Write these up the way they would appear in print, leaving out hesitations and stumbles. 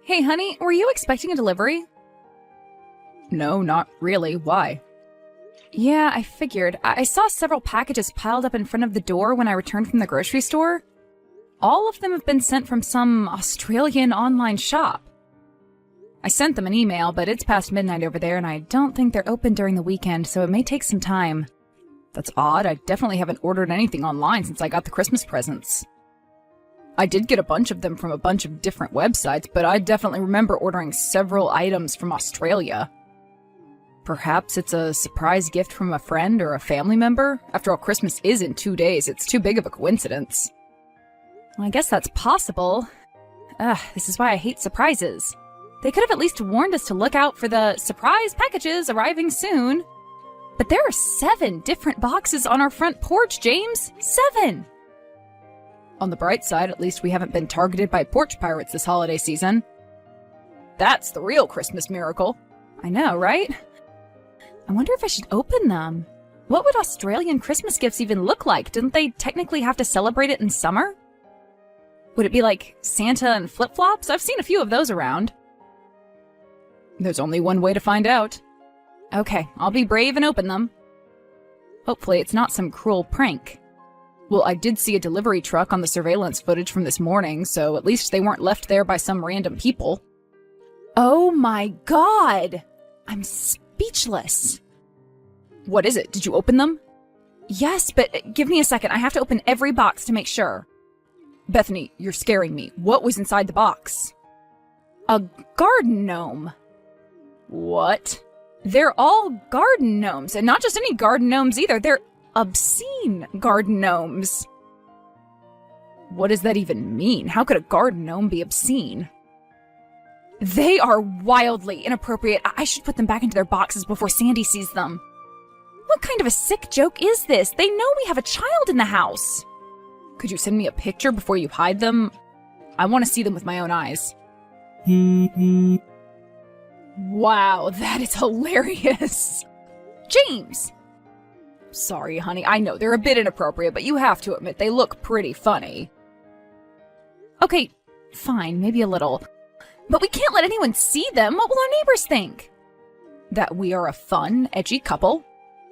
Hey, honey, were you expecting a delivery? No, not really. Why? Yeah, I figured. I saw several packages piled up in front of the door when I returned from the grocery store. All of them have been sent from some Australian online shop. I sent them an email, but it's past midnight over there, and I don't think they're open during the weekend, so it may take some time. That's odd. I definitely haven't ordered anything online since I got the Christmas presents. I did get a bunch of them from a bunch of different websites, but I definitely remember ordering several items from Australia. Perhaps it's a surprise gift from a friend or a family member? After all, Christmas is in 2 days. It's too big of a coincidence. Well, I guess that's possible. This is why I hate surprises. They could have at least warned us to look out for the surprise packages arriving soon. But there are 7 different boxes on our front porch, James. 7! On the bright side, at least we haven't been targeted by porch pirates this holiday season. That's the real Christmas miracle. I know, right? I wonder if I should open them. What would Australian Christmas gifts even look like? Didn't they technically have to celebrate it in summer? Would it be like Santa and flip-flops? I've seen a few of those around. There's only one way to find out. Okay, I'll be brave and open them. Hopefully it's not some cruel prank. Well, I did see a delivery truck on the surveillance footage from this morning, so at least they weren't left there by some random people. Oh my god! I'm speechless. What is it? Did you open them? Yes, but give me a second. I have to open every box to make sure. Bethany, you're scaring me. What was inside the box? A garden gnome. What? They're all garden gnomes, and not just any garden gnomes either. They're obscene garden gnomes. What does that even mean? How could a garden gnome be obscene? They are wildly inappropriate. I should put them back into their boxes before Sandy sees them. What kind of a sick joke is this? They know we have a child in the house. Could you send me a picture before you hide them? I want to see them with my own eyes. Wow, that is hilarious. James! Sorry, honey. I know they're a bit inappropriate, but you have to admit they look pretty funny. Okay, fine, maybe a little. But we can't let anyone see them. What will our neighbors think? That we are a fun, edgy couple.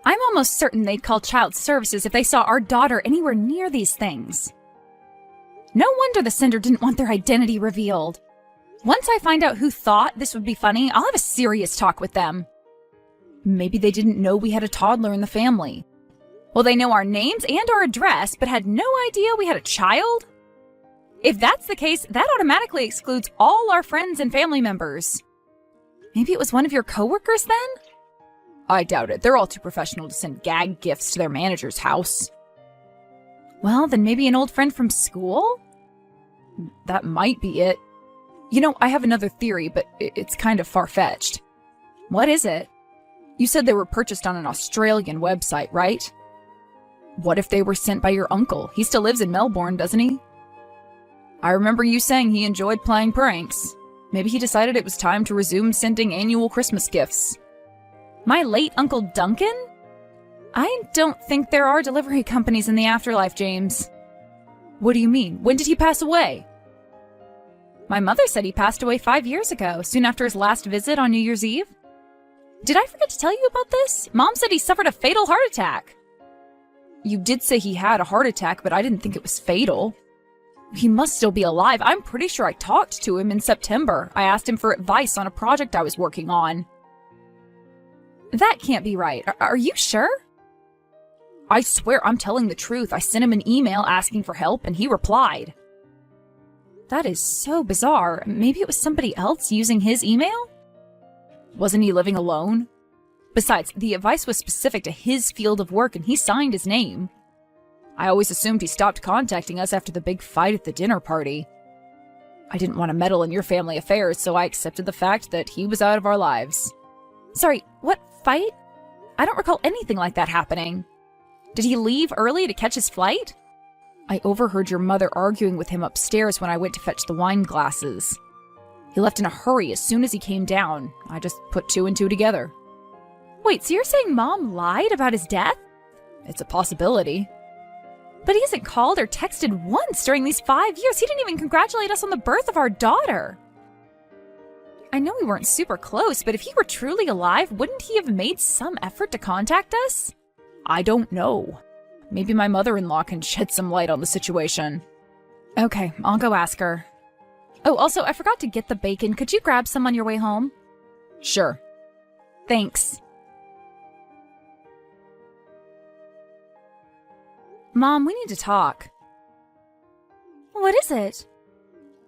I'm almost certain they'd call child services if they saw our daughter anywhere near these things. No wonder the sender didn't want their identity revealed. Once I find out who thought this would be funny, I'll have a serious talk with them. Maybe they didn't know we had a toddler in the family. Well, they know our names and our address, but had no idea we had a child? If that's the case, that automatically excludes all our friends and family members. Maybe it was one of your coworkers then? I doubt it. They're all too professional to send gag gifts to their manager's house. Well, then maybe an old friend from school? That might be it. You know, I have another theory, but it's kind of far-fetched. What is it? You said they were purchased on an Australian website, right? What if they were sent by your uncle? He still lives in Melbourne, doesn't he? I remember you saying he enjoyed playing pranks. Maybe he decided it was time to resume sending annual Christmas gifts. My late Uncle Duncan? I don't think there are delivery companies in the afterlife, James. What do you mean? When did he pass away? My mother said he passed away 5 years ago, soon after his last visit on New Year's Eve. Did I forget to tell you about this? Mom said he suffered a fatal heart attack. You did say he had a heart attack, but I didn't think it was fatal. He must still be alive. I'm pretty sure I talked to him in September. I asked him for advice on a project I was working on. That can't be right. Are you sure? I swear I'm telling the truth. I sent him an email asking for help, and he replied. That is so bizarre. Maybe it was somebody else using his email? Wasn't he living alone? Besides, the advice was specific to his field of work, and he signed his name. I always assumed he stopped contacting us after the big fight at the dinner party. I didn't want to meddle in your family affairs, so I accepted the fact that he was out of our lives. Sorry, what fight? I don't recall anything like that happening. Did he leave early to catch his flight? I overheard your mother arguing with him upstairs when I went to fetch the wine glasses. He left in a hurry as soon as he came down. I just put 2 and 2 together. Wait, so you're saying Mom lied about his death? It's a possibility. But he hasn't called or texted once during these 5 years. He didn't even congratulate us on the birth of our daughter. I know we weren't super close, but if he were truly alive, wouldn't he have made some effort to contact us? I don't know. Maybe my mother-in-law can shed some light on the situation. Okay, I'll go ask her. Oh, also, I forgot to get the bacon. Could you grab some on your way home? Sure. Thanks. Mom, we need to talk. What is it?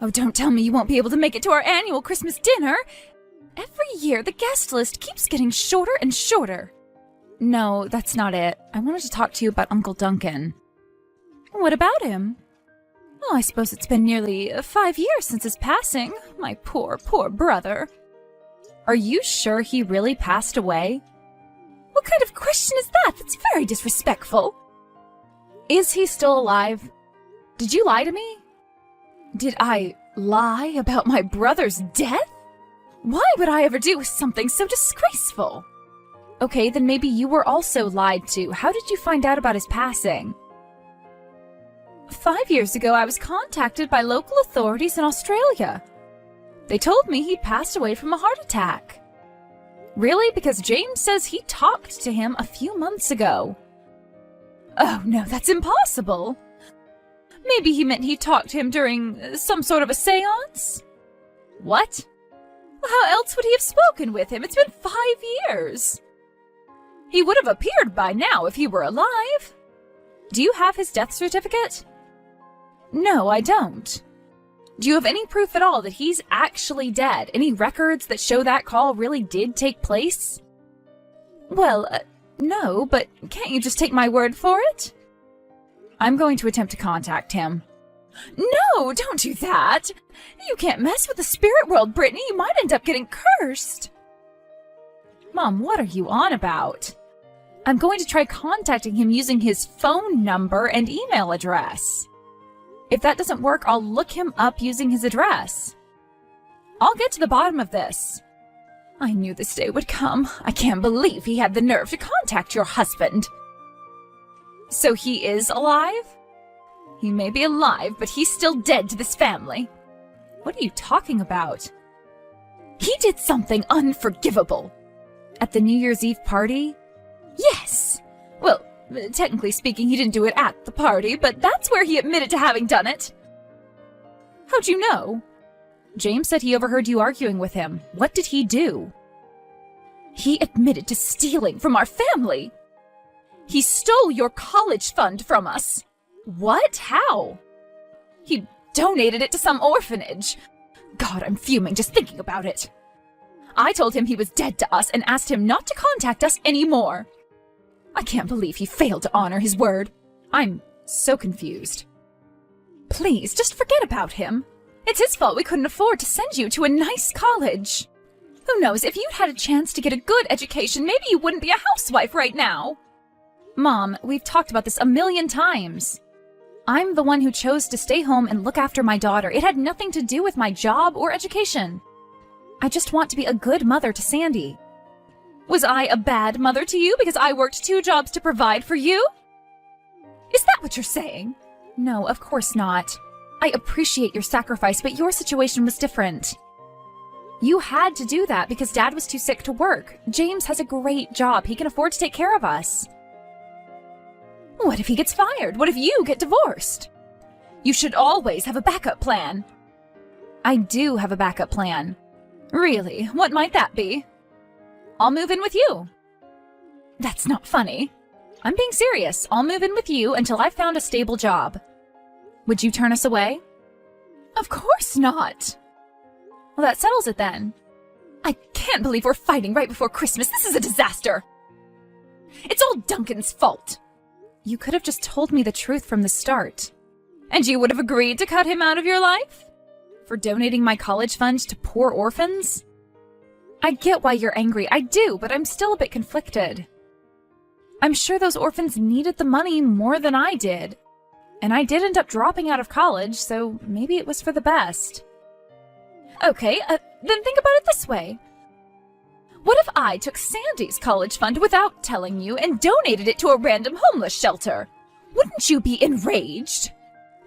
Oh, don't tell me you won't be able to make it to our annual Christmas dinner. Every year, the guest list keeps getting shorter and shorter. No, that's not it. I wanted to talk to you about Uncle Duncan. What about him? Oh, I suppose it's been nearly 5 years since his passing. My poor, poor brother. Are you sure he really passed away? What kind of question is that? That's very disrespectful. Is he still alive? Did you lie to me? Did I lie about my brother's death? Why would I ever do something so disgraceful? Okay, then maybe you were also lied to. How did you find out about his passing? 5 years ago, I was contacted by local authorities in Australia. They told me he'd passed away from a heart attack. Really? Because James says he talked to him a few months ago. Oh no, that's impossible. Maybe he meant he talked to him during some sort of a seance? What? Well, how else would he have spoken with him? It's been 5 years. He would have appeared by now if he were alive. Do you have his death certificate? No, I don't. Do you have any proof at all that he's actually dead? Any records that show that call really did take place? Well, no, but can't you just take my word for it? I'm going to attempt to contact him. No, don't do that. You can't mess with the spirit world, Brittany. You might end up getting cursed. Mom, what are you on about? I'm going to try contacting him using his phone number and email address. If that doesn't work, I'll look him up using his address. I'll get to the bottom of this. I knew this day would come. I can't believe he had the nerve to contact your husband. So he is alive? He may be alive, but he's still dead to this family. What are you talking about? He did something unforgivable. At the New Year's Eve party? Yes! Well, technically speaking, he didn't do it at the party, but that's where he admitted to having done it. How'd you know? James said he overheard you arguing with him. What did he do? He admitted to stealing from our family. He stole your college fund from us. What? How? He donated it to some orphanage. God, I'm fuming just thinking about it. I told him he was dead to us and asked him not to contact us anymore. I can't believe he failed to honor his word. I'm so confused. Please, just forget about him. It's his fault we couldn't afford to send you to a nice college. Who knows, if you'd had a chance to get a good education, maybe you wouldn't be a housewife right now. Mom, we've talked about this a million times. I'm the one who chose to stay home and look after my daughter. It had nothing to do with my job or education. I just want to be a good mother to Sandy. Was I a bad mother to you because I worked 2 jobs to provide for you? Is that what you're saying? No, of course not. I appreciate your sacrifice, but your situation was different. You had to do that because Dad was too sick to work. James has a great job. He can afford to take care of us. What if he gets fired? What if you get divorced? You should always have a backup plan. I do have a backup plan. Really? What might that be? I'll move in with you. That's not funny. I'm being serious. I'll move in with you until I've found a stable job. Would you turn us away? Of course not. Well, that settles it then. I can't believe we're fighting right before Christmas. This is a disaster. It's all Duncan's fault. You could have just told me the truth from the start. And you would have agreed to cut him out of your life? For donating my college fund to poor orphans? I get why you're angry, I do, but I'm still a bit conflicted. I'm sure those orphans needed the money more than I did. And I did end up dropping out of college, so maybe it was for the best. Okay, then think about it this way. What if I took Sandy's college fund without telling you and donated it to a random homeless shelter? Wouldn't you be enraged?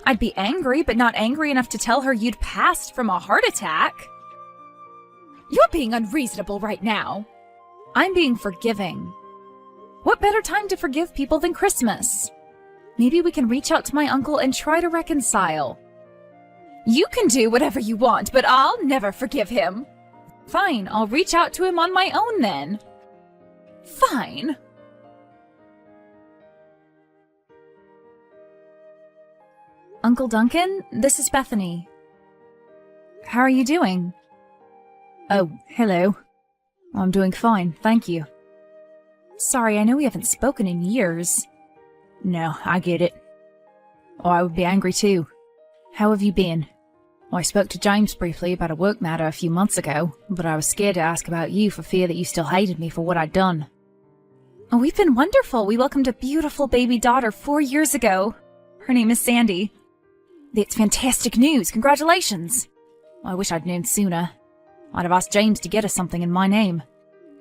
I'd be angry, but not angry enough to tell her you'd passed from a heart attack. You're being unreasonable right now. I'm being forgiving. What better time to forgive people than Christmas? Maybe we can reach out to my uncle and try to reconcile. You can do whatever you want, but I'll never forgive him. Fine, I'll reach out to him on my own then. Fine. Uncle Duncan, this is Bethany. How are you doing? Oh, hello. I'm doing fine, thank you. Sorry, I know we haven't spoken in years. No, I get it. Oh, I would be angry too. How have you been? Well, I spoke to James briefly about a work matter a few months ago, but I was scared to ask about you for fear that you still hated me for what I'd done. Oh, we've been wonderful. We welcomed a beautiful baby daughter 4 years ago. Her name is Sandy. That's fantastic news. Congratulations. I wish I'd known sooner. I'd have asked James to get us something in my name.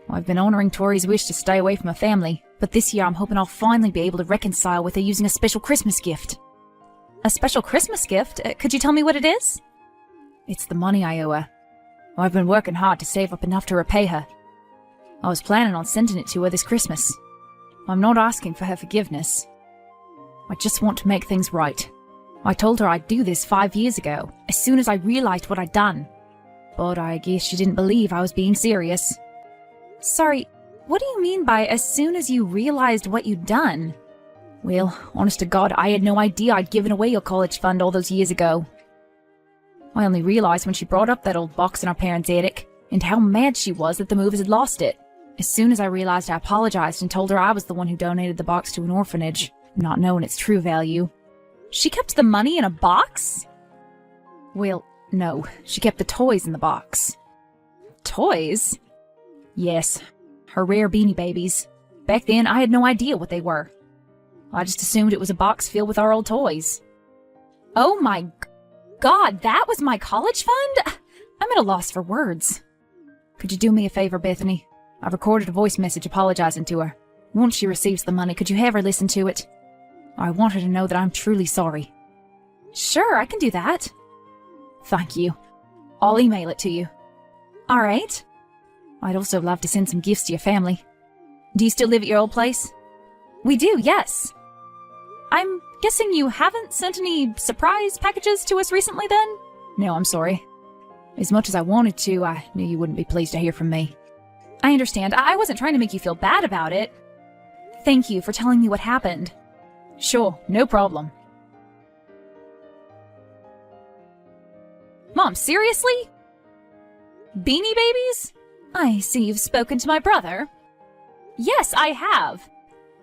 I've been honouring Tori's wish to stay away from her family, but this year I'm hoping I'll finally be able to reconcile with her using a special Christmas gift. A special Christmas gift? Could you tell me what it is? It's the money I owe her. I've been working hard to save up enough to repay her. I was planning on sending it to her this Christmas. I'm not asking for her forgiveness. I just want to make things right. I told her I'd do this 5 years ago, as soon as I realized what I'd done. But I guess she didn't believe I was being serious. Sorry, what do you mean by as soon as you realized what you'd done? Well, honest to God, I had no idea I'd given away your college fund all those years ago. I only realized when she brought up that old box in our parents' attic, and how mad she was that the movers had lost it. As soon as I realized, I apologized and told her I was the one who donated the box to an orphanage, not knowing its true value. She kept the money in a box? Well, no, she kept the toys in the box. Toys? Yes, her rare Beanie Babies. Back then, I had no idea what they were. I just assumed it was a box filled with our old toys. Oh my God, that was my college fund? I'm at a loss for words. Could you do me a favor, Bethany? I've recorded a voice message apologizing to her. Once she receives the money, could you have her listen to it? I want her to know that I'm truly sorry. Sure, I can do that. Thank you. I'll email it to you. All right. I'd also love to send some gifts to your family. Do you still live at your old place? We do, yes. I'm guessing you haven't sent any surprise packages to us recently then? No, I'm sorry. As much as I wanted to, I knew you wouldn't be pleased to hear from me. I understand. I wasn't trying to make you feel bad about it. Thank you for telling me what happened. Sure, no problem. Mom, seriously? Beanie Babies? I see you've spoken to my brother. Yes, I have.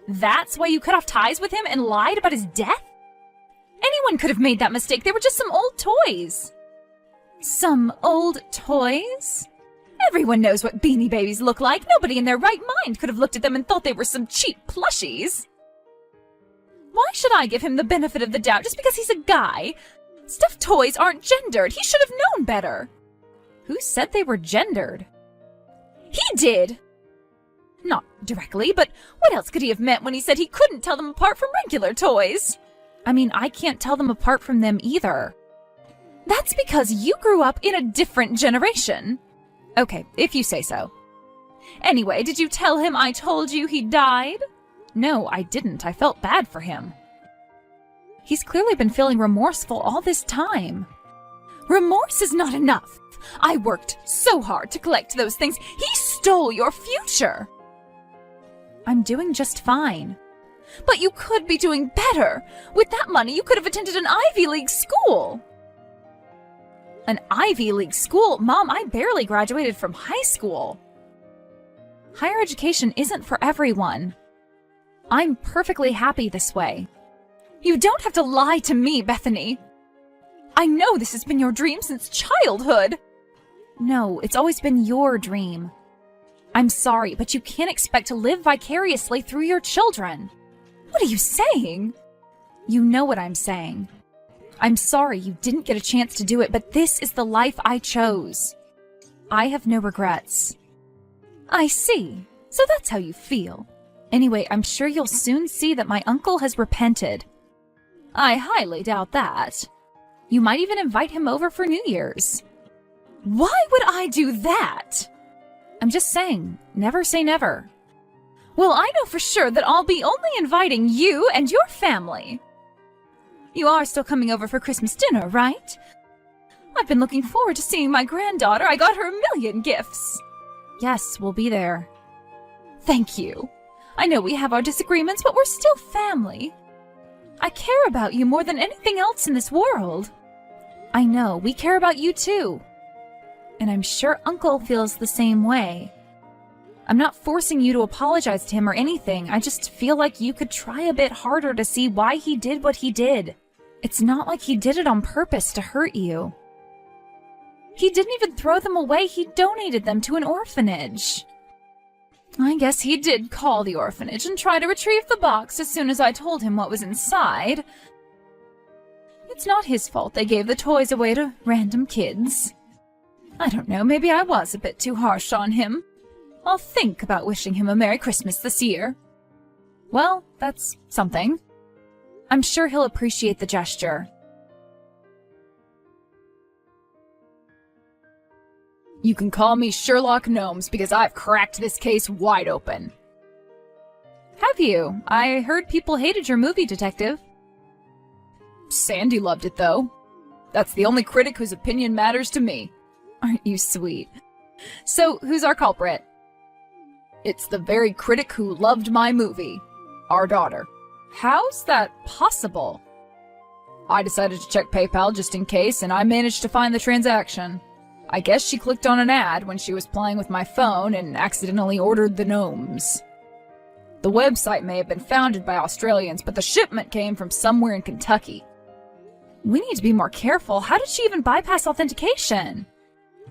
That's why you cut off ties with him and lied about his death? Anyone could have made that mistake. They were just some old toys. Some old toys? Everyone knows what Beanie Babies look like. Nobody in their right mind could have looked at them and thought they were some cheap plushies. Why should I give him the benefit of the doubt just because he's a guy? Stuffed toys aren't gendered. He should have known better. Who said they were gendered? He did! Not directly, but what else could he have meant when he said he couldn't tell them apart from regular toys? I mean, I can't tell them apart from them either. That's because you grew up in a different generation. Okay, if you say so. Anyway, did you tell him I told you he died? No, I didn't. I felt bad for him. He's clearly been feeling remorseful all this time. Remorse is not enough. I worked so hard to collect those things. He stole your future. I'm doing just fine. But you could be doing better. With that money, you could have attended an Ivy League school. An Ivy League school? Mom, I barely graduated from high school. Higher education isn't for everyone. I'm perfectly happy this way. You don't have to lie to me, Bethany. I know this has been your dream since childhood. No, it's always been your dream. I'm sorry, but you can't expect to live vicariously through your children. What are you saying? You know what I'm saying. I'm sorry you didn't get a chance to do it, but this is the life I chose. I have no regrets. I see. So that's how you feel. Anyway, I'm sure you'll soon see that my uncle has repented. I highly doubt that. You might even invite him over for New Year's. Why would I do that? I'm just saying, never say never. Well, I know for sure that I'll be only inviting you and your family. You are still coming over for Christmas dinner, right? I've been looking forward to seeing my granddaughter. I got her a million gifts. Yes, we'll be there. Thank you. I know we have our disagreements, but we're still family. I care about you more than anything else in this world. I know, we care about you too. And I'm sure Uncle feels the same way. I'm not forcing you to apologize to him or anything. I just feel like you could try a bit harder to see why he did what he did. It's not like he did it on purpose to hurt you. He didn't even throw them away. He donated them to an orphanage. I guess he did call the orphanage and try to retrieve the box as soon as I told him what was inside. It's not his fault they gave the toys away to random kids. I don't know, maybe I was a bit too harsh on him. I'll think about wishing him a Merry Christmas this year. Well, that's something. I'm sure he'll appreciate the gesture. You can call me Sherlock Gnomes because I've cracked this case wide open. Have you? I heard people hated your movie, Detective. Sandy loved it, though. That's the only critic whose opinion matters to me. Aren't you sweet? So, who's our culprit? It's the very critic who loved my movie. Our daughter. How's that possible? I decided to check PayPal just in case, and I managed to find the transaction. I guess she clicked on an ad when she was playing with my phone and accidentally ordered the gnomes. The website may have been founded by Australians, but the shipment came from somewhere in Kentucky. We need to be more careful. How did she even bypass authentication?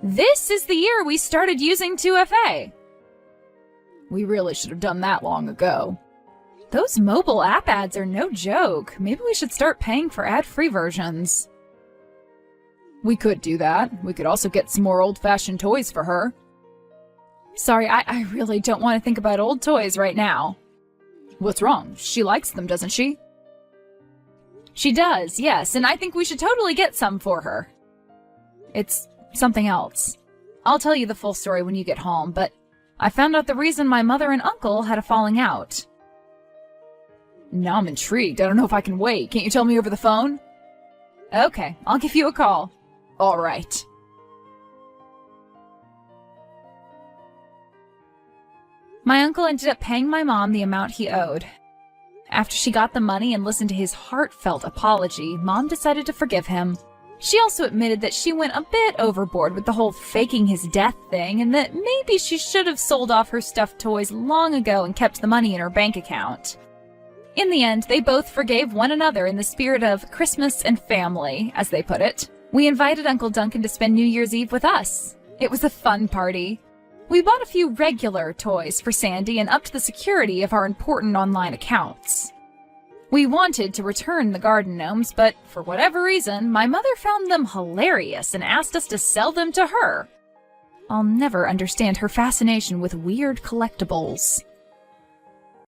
This is the year we started using 2FA. We really should have done that long ago. Those mobile app ads are no joke. Maybe we should start paying for ad-free versions. We could do that. We could also get some more old-fashioned toys for her. Sorry, I really don't want to think about old toys right now. What's wrong? She likes them, doesn't she? She does, yes, and I think we should totally get some for her. It's something else. I'll tell you the full story when you get home, but I found out the reason my mother and uncle had a falling out. Now I'm intrigued. I don't know if I can wait. Can't you tell me over the phone? Okay, I'll give you a call. All right. My uncle ended up paying my mom the amount he owed. After she got the money and listened to his heartfelt apology, Mom decided to forgive him. She also admitted that she went a bit overboard with the whole faking his death thing and that maybe she should have sold off her stuffed toys long ago and kept the money in her bank account. In the end, they both forgave one another in the spirit of Christmas and family, as they put it. We invited Uncle Duncan to spend New Year's Eve with us. It was a fun party. We bought a few regular toys for Sandy and upped the security of our important online accounts. We wanted to return the garden gnomes, but for whatever reason, my mother found them hilarious and asked us to sell them to her. I'll never understand her fascination with weird collectibles.